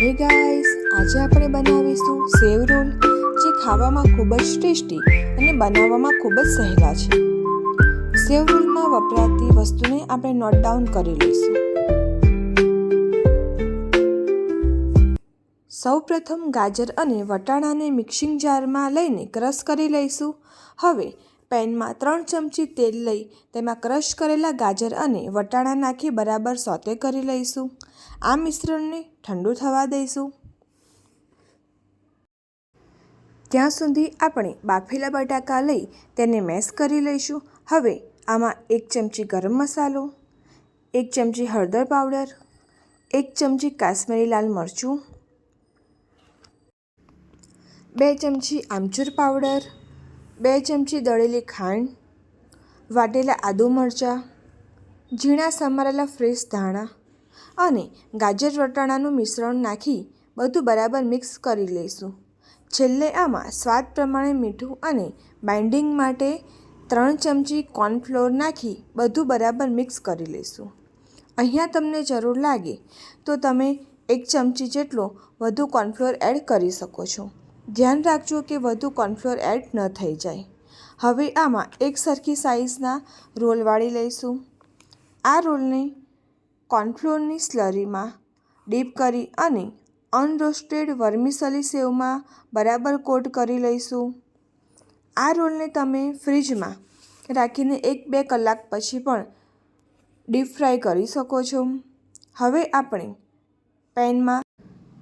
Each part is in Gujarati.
હે ગાઈસ, આજે આપણે બનાવીશું સેવ રોલ, જે ખાવામાં ખૂબ જ ટેસ્ટી અને બનાવવામાં ખૂબ જ સહેલા છે. સેવ રોલમાં વપરાતી વસ્તુને આપણે નોટ ડાઉન કરી લઈશું. સૌપ્રથમ ગાજર અને વટાણાને મિક્સિંગ જારમાં લઈને ક્રશ કરી લઈશું. હવે પેનમાં 3 ચમચી તેલ લઈ તેમાં ક્રશ કરેલા ગાજર અને વટાણા નાખી બરાબર સોતે કરી લઈશું. આ મિશ્રણને ઠંડુ થવા દઈશું. ત્યાં સુધી આપણે બાફેલા બટાકા લઈ તેને મેશ કરી લઈશું. હવે આમાં 1 ચમચી ગરમ મસાલો, 1 ચમચી હળદર પાવડર, 1 ચમચી કાશ્મીરી લાલ મરચું, 2 ચમચી આમચૂર પાવડર, 2 ચમચી દળેલી ખાંડ, વાટેલા આદુ મરચાં, ઝીણા સમારેલા ફ્રેશ ધાણા અને ગાજર વટાણાનું મિશ્રણ નાખી બધું બરાબર મિક્સ કરી લઈશું. છેલ્લે આમાં સ્વાદ પ્રમાણે મીઠું અને બાઇન્ડિંગ માટે 3 ચમચી કોર્નફ્લોર નાખી બધું બરાબર મિક્સ કરી લઈશું. અહીંયા તમને જરૂર લાગે તો તમે 1 ચમચી જેટલો વધુ કોર્નફ્લોર એડ કરી શકો છો. ધ્યાન રાખજો કે વધુ કોર્નફ્લોર એડ ન થઈ જાય. હવે આમાં એક સરખી સાઇઝના રોલ વાળી લઈશું. આ રોલને કોર્નફ્લોરની સ્લરીમાં ડીપ કરી અને અનરોસ્ટેડ વર્મિસેલી સેવમાં બરાબર કોટ કરી લઈશું. આ રોલને તમે ફ્રીજમાં રાખીને 1-2 કલાક પછી પણ ડીપ ફ્રાય કરી શકો છો. હવે આપણે પેનમાં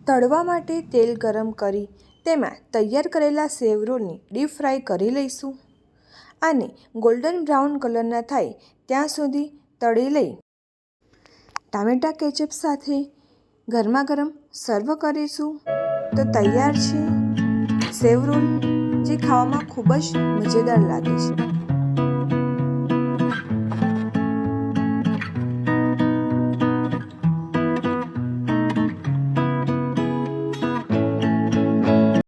તળવા માટે તેલ ગરમ કરી તેમાં તૈયાર કરેલા સેવ રોલને ડીપ ફ્રાય કરી લઈશું. આને ગોલ્ડન બ્રાઉન કલરના થાય ત્યાં સુધી તળી લઈ ટામેટા કેચઅપ સાથે ગરમા ગરમ સર્વ કરીશું. તો તૈયાર છે સેવ રોલ, જે ખાવામાં ખૂબ જ મજેદાર લાગે છે.